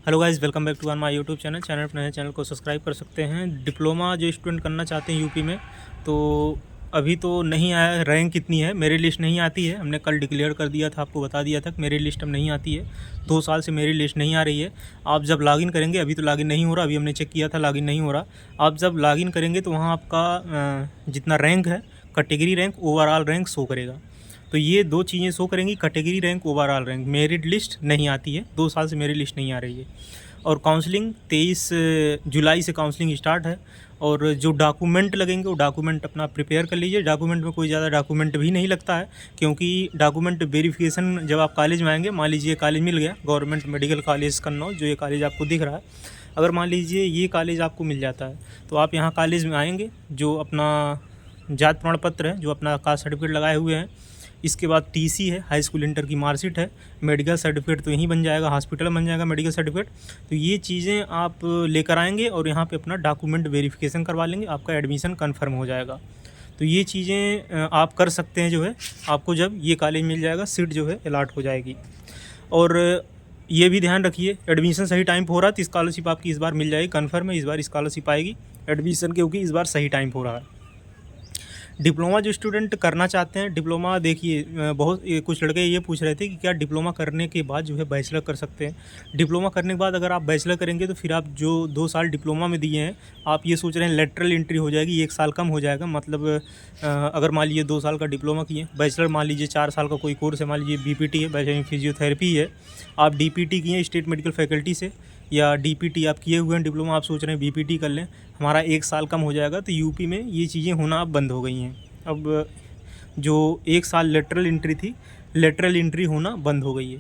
Hello guys, welcome back to my YouTube channel पर नए channel को सब्सक्राइब कर सकते हैं। डिप्लोमा जो स्टूडेंट करना चाहते हैं यूपी में, तो अभी तो नहीं आया रैंक कितनी है, मेरी लिस्ट नहीं आती है। हमने कल डिक्लेयर कर दिया था, आपको बता दिया था कि मेरी लिस्ट अब नहीं आती है। 2 साल से मेरी लिस्ट नहीं आ रही है। आप जब लॉगिन करेंगे, अभी तो लॉगिन नहीं हो रहा, अभी हमने चेक किया था लॉगिन नहीं हो रहा। आप जब लॉगिन करेंगे तो वहाँ आपका जितना रैंक है, category rank, overall rank show करेगा। तो ये 2 चीज़ें शो करेंगी, category rank, overall rank. Merit list नहीं आती है, 2 साल से मेरी लिस्ट नहीं आ रही है। और काउंसलिंग 23 जुलाई से काउंसलिंग स्टार्ट है। और जो डॉक्यूमेंट लगेंगे वो डॉक्यूमेंट अपना प्रिपेयर कर लीजिए। डॉक्यूमेंट में कोई ज़्यादा डॉक्यूमेंट भी नहीं लगता है, क्योंकि डॉक्यूमेंट वेरिफिकेशन जब आप कॉलेज में आएंगे, मान लीजिए कॉलेज मिल गया, गवर्नमेंट मेडिकल कॉलेज कन्नौज, जो ये कॉलेज आपको दिख रहा है, अगर मान लीजिए ये कॉलेज आपको मिल जाता है, तो आप यहाँ कॉलेज में आएंगे, जो अपना जात प्रमाण पत्र है, जो अपना कास्ट सर्टिफिकेट लगाए हुए हैं, इसके बाद टीसी है, हाई स्कूल इंटर की मार्कशीट है, मेडिकल सर्टिफिकेट तो यहीं बन जाएगा, हॉस्पिटल में बन जाएगा मेडिकल सर्टिफिकेट। तो ये चीज़ें आप लेकर आएंगे और यहाँ पे अपना डॉक्यूमेंट वेरिफिकेशन करवा लेंगे, आपका एडमिशन कन्फर्म हो जाएगा। तो ये चीज़ें आप कर सकते हैं, जो है आपको जब ये कॉलेज मिल जाएगा, सीट जो है अलॉट हो जाएगी। और ये भी ध्यान रखिए, एडमिशन सही टाइम पर हो रहा है तो स्कॉलरशिप आपकी इस बार मिल जाएगी, कन्फर्म है, इस बार स्कॉलरशिप आएगी एडमिशन, क्योंकि इस बार सही टाइम पर हो रहा है। डिप्लोमा जो स्टूडेंट करना चाहते हैं, डिप्लोमा देखिए, कुछ लड़के ये पूछ रहे थे कि क्या डिप्लोमा करने के बाद जो है बैचलर कर सकते हैं। डिप्लोमा करने के बाद अगर आप बैचलर करेंगे तो फिर आप जो 2 साल डिप्लोमा में दिए हैं, आप ये सोच रहे हैं लेटरल एंट्री हो जाएगी, 1 साल कम हो जाएगा। मतलब अगर मान लीजिए 2 साल का डिप्लोमा किए, बैचलर मान लीजिए 4 साल का कोई कोर्स है, मान लीजिए बीपीटी है, बैचलर इन फिजियोथेरेपी है, आप डीपीटी किए स्टेट मेडिकल फैकल्टी से, या डीपीटी आप किए हुए हैं डिप्लोमा, आप सोच रहे हैं बीपीटी कर लें, हमारा 1 साल कम हो जाएगा। तो यूपी में ये चीज़ें होना अब बंद हो गई हैं। अब जो 1 साल लेटरल एंट्री थी, लेटरल एंट्री होना बंद हो गई है।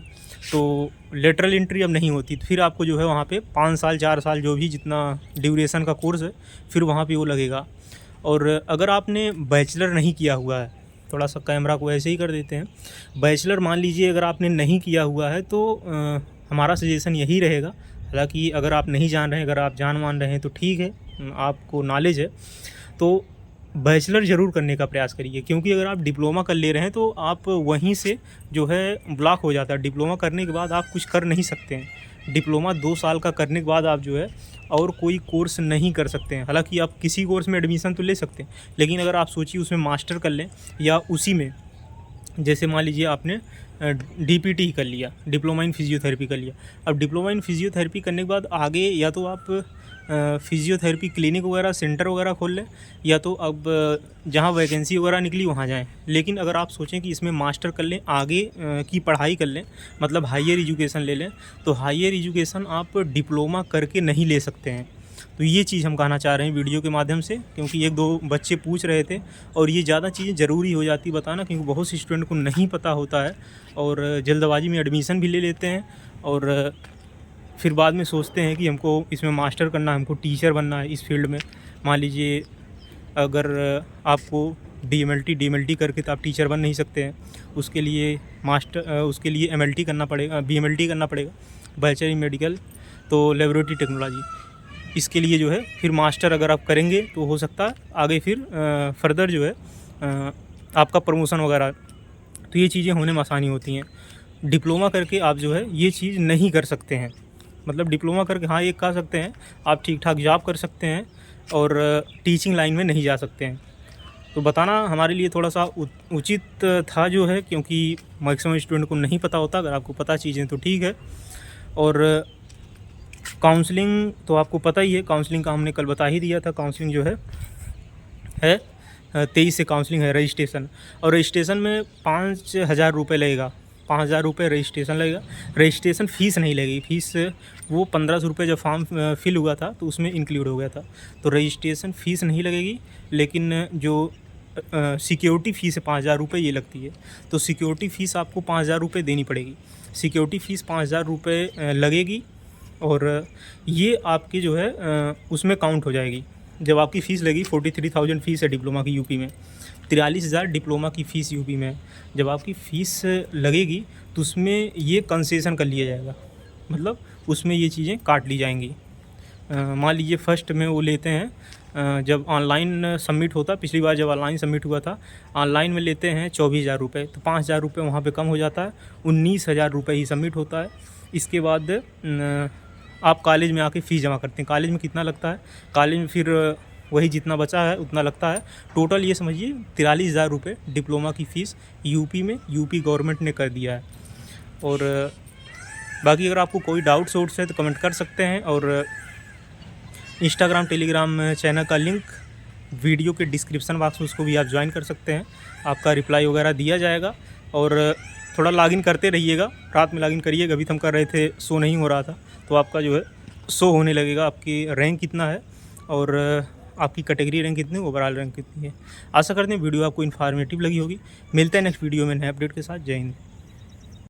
तो लेटरल एंट्री अब नहीं होती, तो फिर आपको जो है वहाँ पे 5 साल 4 साल जो भी जितना ड्यूरेशन का कोर्स है, फिर वहाँ पे वो लगेगा। और अगर आपने बैचलर नहीं किया हुआ है, थोड़ा सा कैमरा को ऐसे ही कर देते हैं, बैचलर मान लीजिए अगर आपने नहीं किया हुआ है, तो हमारा सजेशन यही रहेगा, हालांकि अगर आप नहीं जान रहे हैं, अगर आप जान मान रहे हैं तो ठीक है, आपको नॉलेज है, तो बैचलर ज़रूर करने का प्रयास करिए। क्योंकि अगर आप डिप्लोमा कर ले रहे हैं तो आप वहीं से जो है ब्लॉक हो जाता है। डिप्लोमा करने के बाद आप कुछ कर नहीं सकते हैं। डिप्लोमा 2 साल का करने के बाद आप जो है और कोई कोर्स नहीं कर सकते हैं। हालांकि आप किसी कोर्स में एडमिशन तो ले सकते हैं, लेकिन अगर आप सोचिए उसमें मास्टर कर लें, या उसी में जैसे मान लीजिए आपने डीपीटी कर लिया, डिप्लोमा इन फिजियोथेरेपी कर लिया। अब डिप्लोमा इन फिजियोथेरेपी करने के बाद आगे या तो आप फिजियोथेरेपी क्लिनिक वगैरह सेंटर वगैरह खोल लें, या तो अब जहाँ वैकेंसी वगैरह निकली वहाँ जाएं। लेकिन अगर आप सोचें कि इसमें मास्टर कर लें, आगे की पढ़ाई कर लें, मतलब हाईयर एजुकेशन ले लें, तो हाईयर एजुकेशन आप डिप्लोमा करके नहीं ले सकते हैं। तो ये चीज़ हम कहना चाह रहे हैं वीडियो के माध्यम से, क्योंकि 1-2 बच्चे पूछ रहे थे, और ये ज़्यादा चीज़ें ज़रूरी हो जाती बताना, क्योंकि बहुत से स्टूडेंट को नहीं पता होता है और जल्दबाजी में एडमिशन भी ले लेते हैं, और फिर बाद में सोचते हैं कि हमको इसमें मास्टर करना है, हमको टीचर बनना है इस फील्ड में। मान लीजिए अगर आपको डीएमएलटी करके तो आप टीचर बन नहीं सकते हैं, उसके लिए उसके लिए एमएलटी करना पड़ेगा, बीएमएलटी करना पड़ेगा, बैचलर इन मेडिकल तो लेबोरेटरी टेक्नोलॉजी। इसके लिए जो है फिर मास्टर अगर आप करेंगे तो हो सकता है आगे फिर फर्दर जो है आपका प्रमोशन वगैरह, तो ये चीज़ें होने में आसानी होती हैं। डिप्लोमा करके आप जो है ये चीज़ नहीं कर सकते हैं। मतलब डिप्लोमा करके हाँ ये कह सकते हैं, आप ठीक ठाक जॉब कर सकते हैं और टीचिंग लाइन में नहीं जा सकते हैं। तो बताना हमारे लिए थोड़ा सा उचित था जो है, क्योंकि मैक्सिमम स्टूडेंट को नहीं पता होता। अगर आपको पता चीज़ें तो ठीक है। और काउंसलिंग तो आपको पता ही है, काउंसलिंग का हमने कल बता ही दिया था। काउंसलिंग जो है 23 से काउंसलिंग है, रजिस्ट्रेशन, और रजिस्ट्रेशन में 5,000 रुपये लगेगा, 5,000 रुपये रजिस्ट्रेशन लगेगा। रजिस्ट्रेशन फ़ीस नहीं लगेगी, फ़ीस वो 1,500 रुपये जब फॉर्म फिल हुआ था तो उसमें इंक्लूड हो गया था। तो रजिस्ट्रेशन फ़ीस नहीं लगेगी, लेकिन जो सिक्योरिटी फ़ीस है 5,000 रुपये ये लगती है। तो सिक्योरिटी फ़ीस आपको 5,000 रुपये देनी पड़ेगी। सिक्योरिटी फ़ीस 5,000 रुपये लगेगी, और ये आपकी जो है उसमें काउंट हो जाएगी। जब आपकी फ़ीस लगी 43,000 फ़ीस है डिप्लोमा की यूपी में, 43,000 डिप्लोमा की फ़ीस यूपी में। जब आपकी फ़ीस लगेगी तो उसमें ये कंसेशन कर लिया जाएगा, मतलब उसमें ये चीज़ें काट ली जाएंगी। मान लीजिए फर्स्ट में वो लेते हैं, जब ऑनलाइन सबमिट होता, पिछली बार जब ऑनलाइन सबमिट हुआ था, ऑनलाइन में लेते हैं 24,000 रुपये, तो 5,000 रुपये वहाँ पे कम हो जाता है, 19,000 रुपये ही सबमिट होता है। इसके बाद आप कॉलेज में आके फ़ीस जमा करते हैं। कॉलेज में कितना लगता है, कॉलेज में फिर वही जितना बचा है उतना लगता है। टोटल ये समझिए 43,000 रुपये डिप्लोमा की फ़ीस यूपी में यूपी गवर्नमेंट ने कर दिया है। और बाकी अगर आपको कोई डाउट्स वोट्स है तो कमेंट कर सकते हैं। और इंस्टाग्राम टेलीग्राम चैनल का लिंक वीडियो के डिस्क्रिप्शन बॉक्स में, उसको भी आप ज्वाइन कर सकते हैं। आपका रिप्लाई वगैरह दिया जाएगा। और थोड़ा लॉगिन करते रहिएगा, रात में लॉगिन करिएगा। अभी तो हम कर रहे थे, शो नहीं हो रहा था, तो आपका जो है शो होने लगेगा आपकी रैंक कितना है और आपकी कैटेगरी रैंक कितनी है, ओवरऑल रैंक कितनी है। आशा करते हैं वीडियो आपको इन्फॉर्मेटिव लगी होगी। मिलते हैं नेक्स्ट वीडियो में नए अपडेट के साथ। जय हिंद।